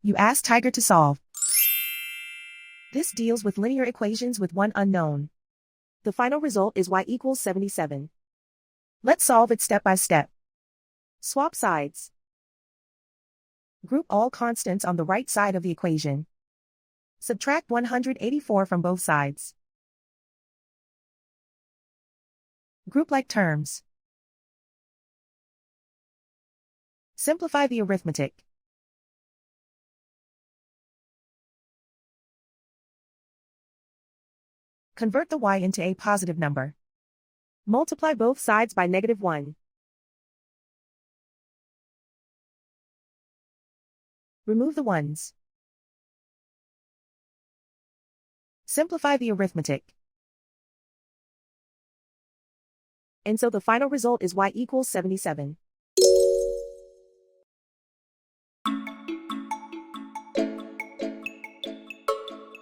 You ask Tiger to solve. This deals with linear equations with one unknown. The final result is y equals 77. Let's solve it step by step. Swap sides. Group all constants on the right side of the equation. Subtract 184 from both sides. Group like terms. Simplify the arithmetic. Convert the y into a positive number. Multiply both sides by -1. Remove the ones. Simplify the arithmetic. And so the final result is y equals 77.